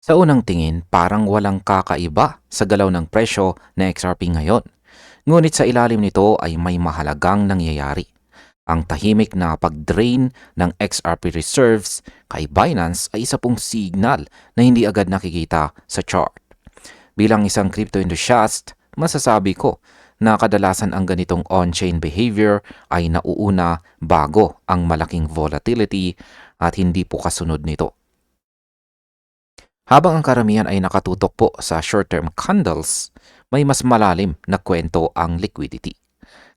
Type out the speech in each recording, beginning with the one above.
Sa unang tingin, parang walang kakaiba sa galaw ng presyo na XRP ngayon. Ngunit sa ilalim nito ay may mahalagang nangyayari. Ang tahimik na pag-drain ng XRP reserves kay Binance ay isa pong signal na hindi agad nakikita sa chart. Bilang isang crypto enthusiast, masasabi ko na kadalasan ang ganitong on-chain behavior ay nauuna bago ang malaking volatility at hindi po kasunod nito. Habang ang karamihan ay nakatutok po sa short-term candles, may mas malalim na kwento ang liquidity.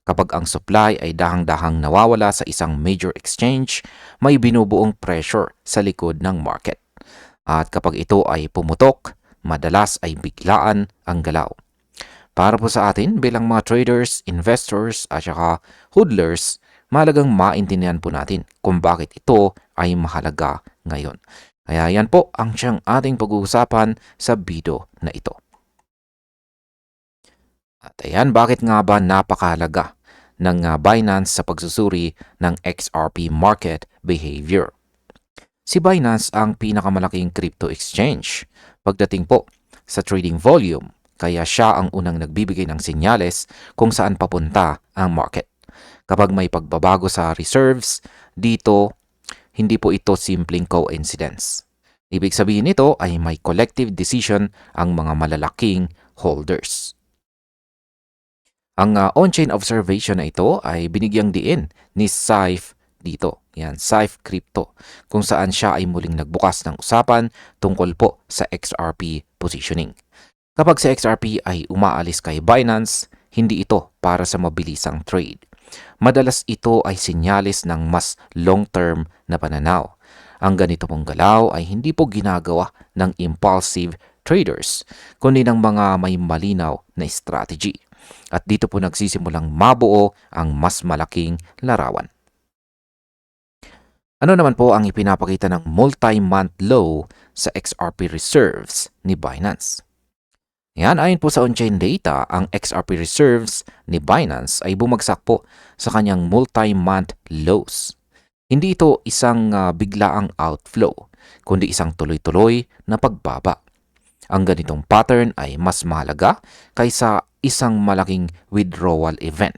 Kapag ang supply ay dahang-dahang nawawala sa isang major exchange, may binubuong pressure sa likod ng market. At kapag ito ay pumutok, madalas ay biglaan ang galaw. Para po sa atin bilang mga traders, investors at saka hodlers, mahalagang maintindihan po natin kung bakit ito ay mahalaga ngayon. Kaya yan po ang siyang ating pag-uusapan sa video na ito. At ayan, bakit nga ba napakahalaga ng Binance sa pagsusuri ng XRP market behavior? Si Binance ang pinakamalaking crypto exchange pagdating po sa trading volume, kaya siya ang unang nagbibigay ng senyales kung saan papunta ang market. Kapag may pagbabago sa reserves, dito hindi po ito simpleng coincidence. Ibig sabihin nito ay may collective decision ang mga malalaking holders. Ang on-chain observation na ito ay binigyang diin ni Saif dito. Yan, Saif Crypto, kung saan siya ay muling nagbukas ng usapan tungkol po sa XRP positioning. Kapag sa XRP ay umaalis kay Binance, hindi ito para sa mabilisang trade. Madalas ito ay sinyalis ng mas long-term na pananaw. Ang ganito pong galaw ay hindi po ginagawa ng impulsive traders, kundi ng mga may malinaw na strategy. At dito po nagsisimulang mabuo ang mas malaking larawan. Ano naman po ang ipinapakita ng multi-month low sa XRP reserves ni Binance? Yan, ayon po sa on-chain data, ang XRP reserves ni Binance ay bumagsak po sa kanyang multi-month lows. Hindi ito isang biglaang outflow, kundi isang tuloy-tuloy na pagbaba. Ang ganitong pattern ay mas mahalaga kaysa isang malaking withdrawal event.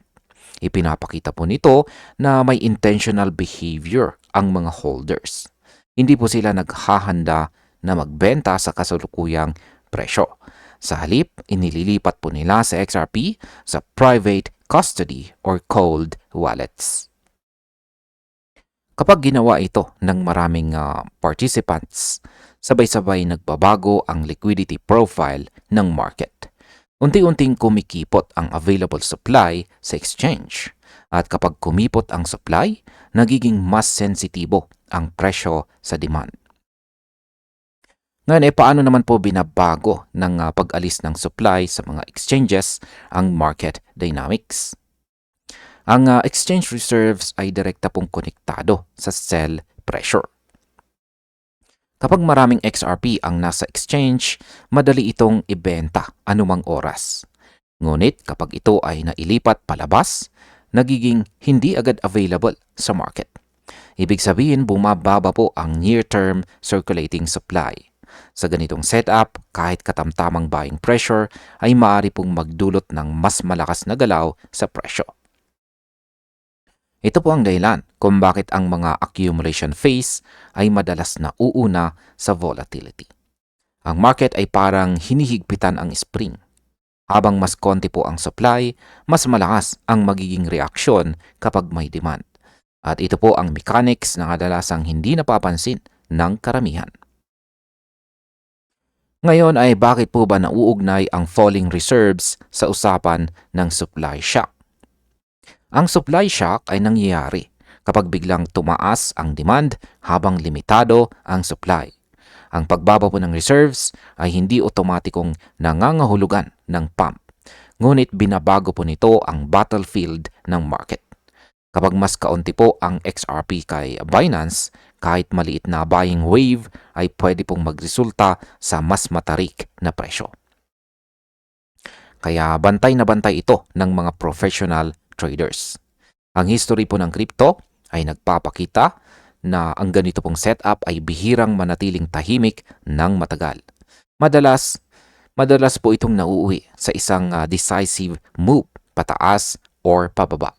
Ipinapakita po nito na may intentional behavior ang mga holders. Hindi po sila naghahanda na magbenta sa kasalukuyang presyo. Sa halip, inililipat po nila sa XRP sa private custody or cold wallets. Kapag ginawa ito ng maraming participants, sabay-sabay nagbabago ang liquidity profile ng market. Unti-unting kumikipot ang available supply sa exchange. At kapag kumipot ang supply, nagiging mas sensitibo ang presyo sa demand. Ngayon, paano naman po binabago ng pag-alis ng supply sa mga exchanges ang market dynamics? Ang exchange reserves ay direkta pong konektado sa sell pressure. Kapag maraming XRP ang nasa exchange, madali itong ibenta anumang oras. Ngunit kapag ito ay nailipat palabas, nagiging hindi agad available sa market. Ibig sabihin, bumababa po ang near-term circulating supply. Sa ganitong setup, kahit katamtamang buying pressure ay maaari pong magdulot ng mas malakas na galaw sa presyo. Ito po ang dahilan kung bakit ang mga accumulation phase ay madalas na uuna sa volatility. Ang market ay parang hinihigpitan ang spring. Habang mas konti po ang supply, mas malakas ang magiging reaksyon kapag may demand. At ito po ang mechanics na kadalasang hindi napapansin ng karamihan. Ngayon ay bakit po ba nauugnay ang falling reserves sa usapan ng supply shock? Ang supply shock ay nangyayari kapag biglang tumaas ang demand habang limitado ang supply. Ang pagbaba po ng reserves ay hindi otomatikong nangangahulugan ng pump, ngunit binabago po nito ang battlefield ng market. Kapag mas kaunti po ang XRP kay Binance, kahit maliit na buying wave ay pwede pong magresulta sa mas matarik na presyo. Kaya bantay na bantay ito ng mga professional traders. Ang history po ng crypto ay nagpapakita na ang ganito pong setup ay bihirang manatiling tahimik ng matagal. Madalas, madalas po itong nauuwi sa isang decisive move pataas or pababa.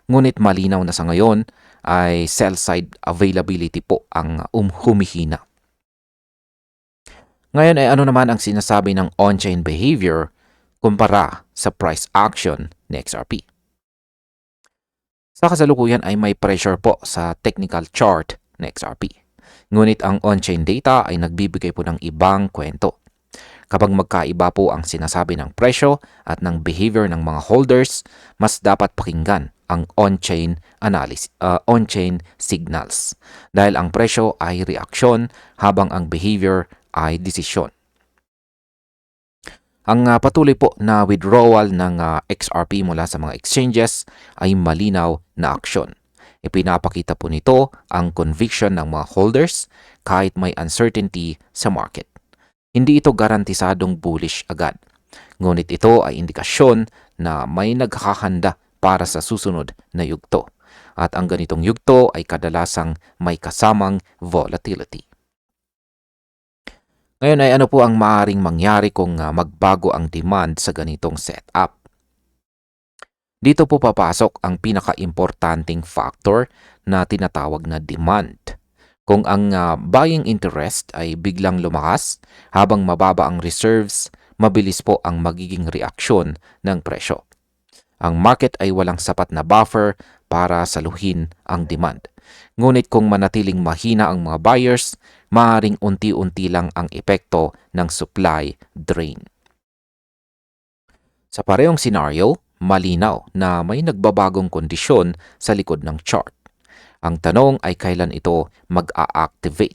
Ngunit malinaw na sa ngayon ay sell side availability po ang humihina. Ngayon ay ano naman ang sinasabi ng on-chain behavior kumpara sa price action ni XRP. Sa kasalukuyan ay may pressure po sa technical chart ni XRP. Ngunit ang on-chain data ay nagbibigay po ng ibang kwento. Kapag magkaiba po ang sinasabi ng presyo at ng behavior ng mga holders, mas dapat pakinggan ang on-chain analysis, on-chain signals. Dahil ang presyo ay reaksyon habang ang behavior ay desisyon. Ang patuloy po na withdrawal ng XRP mula sa mga exchanges ay malinaw na aksyon. Ipinapakita po nito ang conviction ng mga holders kahit may uncertainty sa market. Hindi ito garantisadong bullish agad. Ngunit ito ay indikasyon na may naghahanda para sa susunod na yugto. At ang ganitong yugto ay kadalasang may kasamang volatility. Ngayon ay ano po ang maaaring mangyari kung magbago ang demand sa ganitong setup? Dito po papasok ang pinaka-importanting factor na tinatawag na demand. Kung ang buying interest ay biglang lumakas habang mababa ang reserves, mabilis po ang magiging reaksyon ng presyo. Ang market ay walang sapat na buffer para saluhin ang demand. Ngunit kung manatiling mahina ang mga buyers, maaaring unti-unti lang ang epekto ng supply drain. Sa parehong senaryo, malinaw na may nagbabagong kondisyon sa likod ng chart. Ang tanong ay kailan ito mag-a-activate.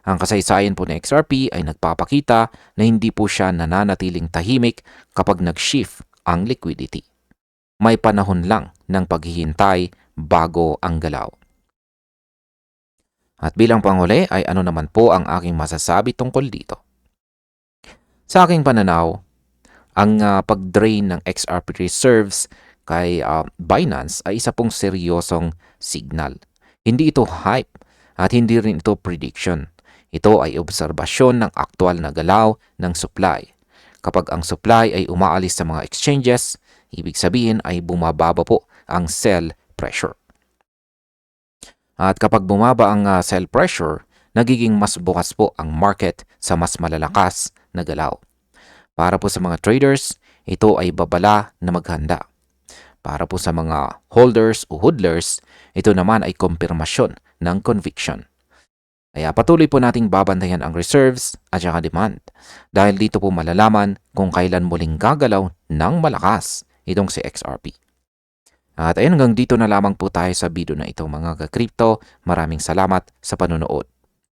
Ang kasaysayan po ng XRP ay nagpapakita na hindi po siya nananatiling tahimik kapag nag-shift ang liquidity. May panahon lang ng paghihintay bago ang galaw. At bilang panghuli ay ano naman po ang aking masasabi tungkol dito. Sa aking pananaw, ang pag-drain ng XRP reserves kay Binance ay isa pong seryosong signal. Hindi ito hype at hindi rin ito prediction. Ito ay obserbasyon ng aktual na galaw ng supply. Kapag ang supply ay umaalis sa mga exchanges, ibig sabihin ay bumababa po ang sell pressure. At kapag bumaba ang sell pressure, nagiging mas bukas po ang market sa mas malalakas na galaw. Para po sa mga traders, ito ay babala na maghanda. Para po sa mga holders o hodlers, ito naman ay kumpirmasyon ng conviction. Kaya patuloy po nating babantayan ang reserves at saka demand. Dahil dito po malalaman kung kailan muling gagalaw ng malakas itong si XRP. At ayun, hanggang dito na lamang po tayo sa video na ito mga ka-crypto. Maraming salamat sa panonood.